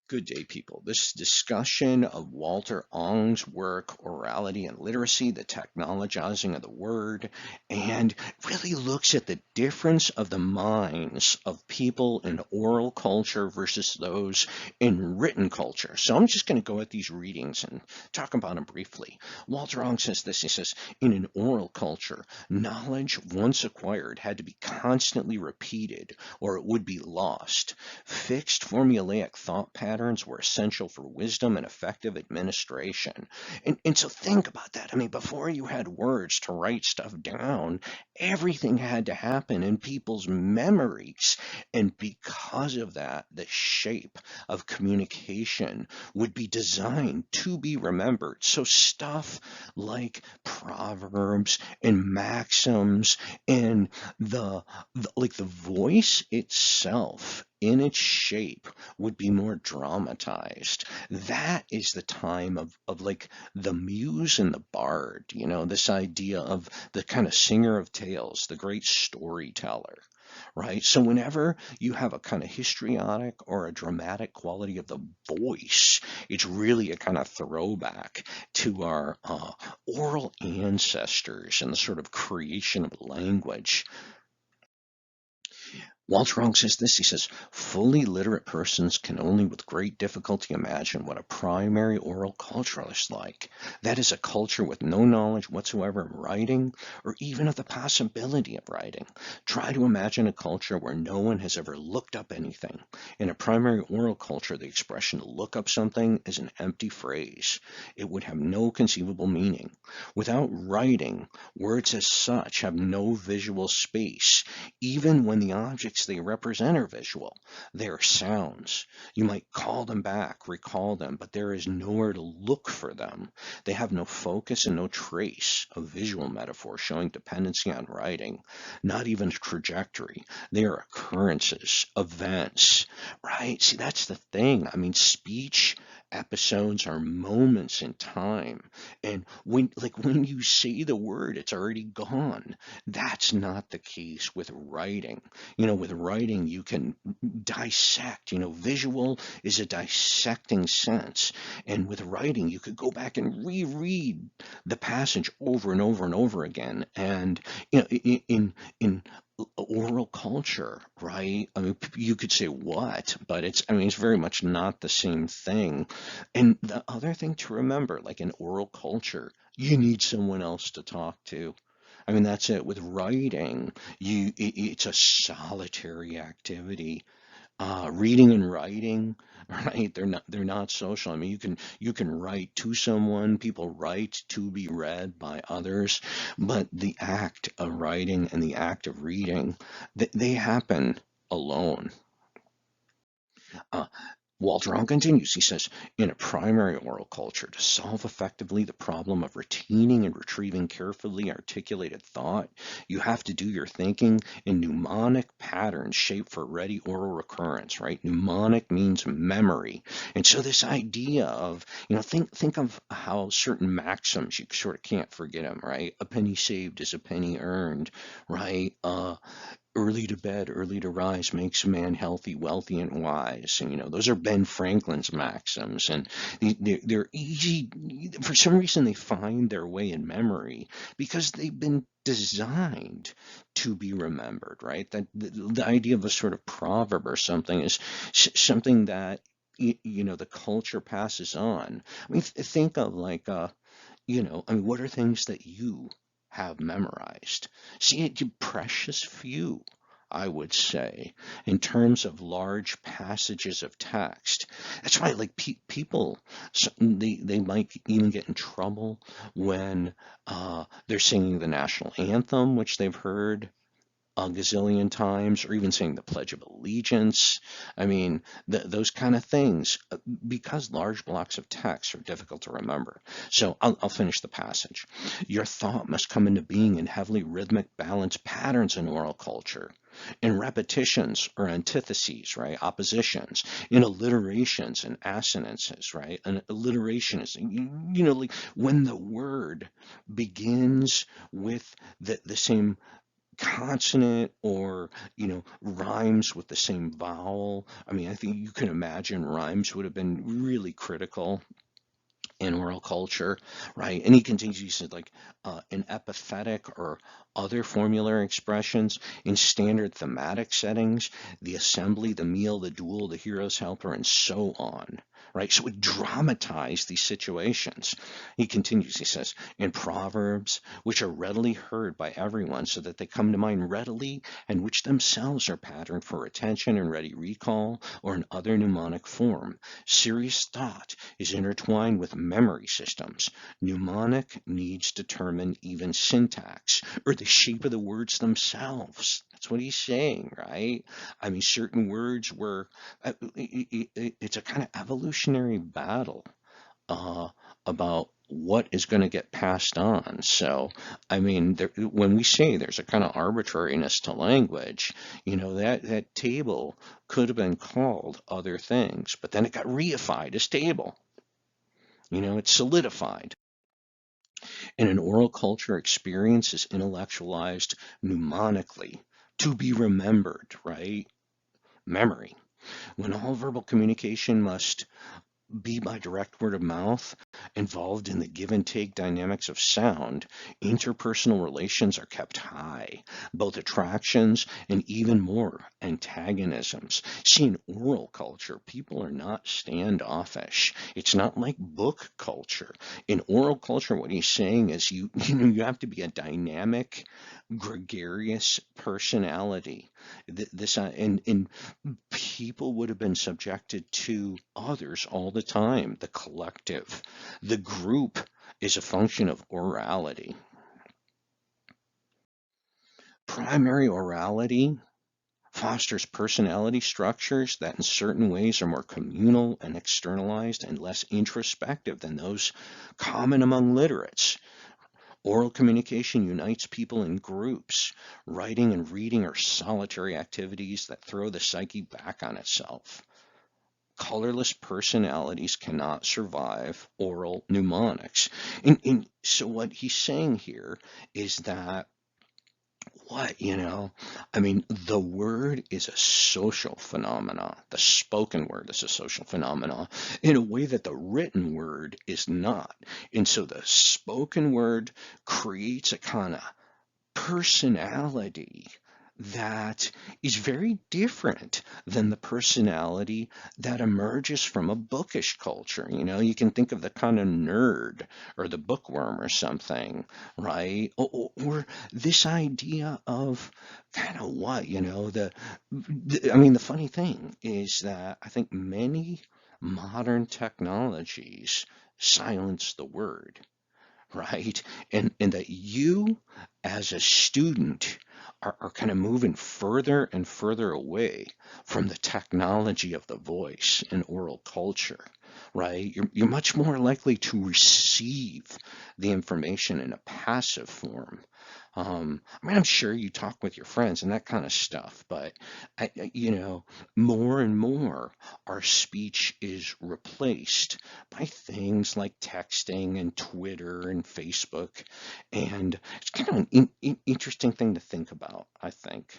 Good day, people. This discussion of Walter Ong's work, Orality and Literacy, the Technologizing of the Word, and really looks at the difference of the minds of people in oral culture versus those in written culture. So I'm just going to go at these readings and talk about them briefly. Walter Ong says this. He says, in an oral culture, knowledge once acquired had to be constantly repeated or it would be lost. Fixed formulaic thought patterns were essential for wisdom and effective administration. And so think about that. I mean, before you had words to write stuff down, everything had to happen in people's memories. And because of that, the shape of communication would be designed to be remembered. So stuff like proverbs and maxims and the voice itself in its shape would be more dramatized. That is the time of like the muse and the bard, this idea of the kind of singer of tales, the great storyteller, right? So whenever you have a kind of histrionic or a dramatic quality of the voice, it's really a kind of throwback to our oral ancestors and the sort of creation of language. Walter Ong says this. He says, fully literate persons can only with great difficulty imagine what a primary oral culture is like. That is a culture with no knowledge whatsoever of writing or even of the possibility of writing. Try to imagine a culture where no one has ever looked up anything. In a primary oral culture, the expression to look up something is an empty phrase. It would have no conceivable meaning. Without writing, words as such have no visual space. Even when the objects they represent are visual, they are sounds. You might call them back, recall them, but there is nowhere to look for them. They have no focus and no trace of visual metaphor showing dependency on writing, not even trajectory. They are occurrences, events, right? See, that's the thing. I mean, speech episodes are moments in time. And when you say the word, it's already gone. That's not the case with writing. With writing, you can dissect. Visual is a dissecting sense. And with writing, you could go back and reread the passage over and over and over again. And, in oral culture, right? I mean, you could say what, but it's very much not the same thing. And the other thing to remember, like in oral culture, you need someone else to talk to. I mean, that's it. With writing, it's a solitary activity. Reading and writing, right? They're not social. I mean, you can write to someone. People write to be read by others, but the act of writing and the act of reading, they happen alone. Uh, Walter on continues. He says, in a primary oral culture, to solve effectively the problem of retaining and retrieving carefully articulated thought, you have to do your thinking in mnemonic patterns shaped for ready oral recurrence, right? Mnemonic means memory. And so this idea of, think of how certain maxims, you sort of can't forget them, right? A penny saved is a penny earned, right? Early to bed, early to rise makes a man healthy, wealthy, and wise. And those are Ben Franklin's maxims, and they're easy. For some reason, they find their way in memory because they've been designed to be remembered, right? That the idea of a sort of proverb or something is something that the culture passes on. I mean, think of like I mean, what are things that you have memorized? See, precious few, I would say, in terms of large passages of text. That's why, like, people, they might even get in trouble when they're singing the national anthem, which they've heard a gazillion times, or even saying the Pledge of Allegiance. I mean, those kind of things, because large blocks of text are difficult to remember. So I'll finish the passage. Your thought must come into being in heavily rhythmic, balanced patterns in oral culture. In repetitions or antitheses, right? Oppositions, in alliterations and assonances, right? An alliteration is, like when the word begins with the same consonant or rhymes with the same vowel. I mean, I think you can imagine rhymes would have been really critical in oral culture, right? And he continues, he said, like an epithetic or other formulary expressions in standard thematic settings, the assembly, the meal, the duel, the hero's helper, and so on, right? So it dramatized these situations. He continues, he says, in proverbs, which are readily heard by everyone so that they come to mind readily and which themselves are patterned for attention and ready recall or in other mnemonic form. Serious thought is intertwined with memory systems. Mnemonic needs determine even syntax or the shape of the words themselves. That's what he's saying, right? I mean, certain words were, it's a kind of evolutionary battle uh, about what is going to get passed on. So, I mean, when we say there's a kind of arbitrariness to language, that table could have been called other things, but then it got reified as table. It's solidified. And an oral culture experience is intellectualized mnemonically to be remembered, right? Memory. When all verbal communication must be by direct word of mouth, involved in the give and take dynamics of sound, interpersonal relations are kept high, both attractions and even more antagonisms. See, in oral culture, people are not standoffish. It's not like book culture. In oral culture, what he's saying is you have to be a dynamic, gregarious personality. This and people would have been subjected to others all the time. The collective, the group is a function of orality. Primary orality fosters personality structures that in certain ways are more communal and externalized and less introspective than those common among literates. Oral communication unites people in groups. Writing and reading are solitary activities that throw the psyche back on itself. Colorless personalities cannot survive oral mnemonics. And so what he's saying here is that I mean, the word is a social phenomena. The spoken word is a social phenomena in a way that the written word is not. And so the spoken word creates a kind of personality that is very different than the personality that emerges from a bookish culture. You can think of the kind of nerd or the bookworm or something, right? Or this idea of kind of what, I mean, the funny thing is that I think many modern technologies silence the word, right? And that you as a student are kind of moving further and further away from the technology of the voice in oral culture, right? You're much more likely to receive the information in a passive form. I mean, I'm sure you talk with your friends and that kind of stuff, but more and more our speech is replaced by things like texting and Twitter and Facebook, and it's kind of an interesting thing to think about, I think.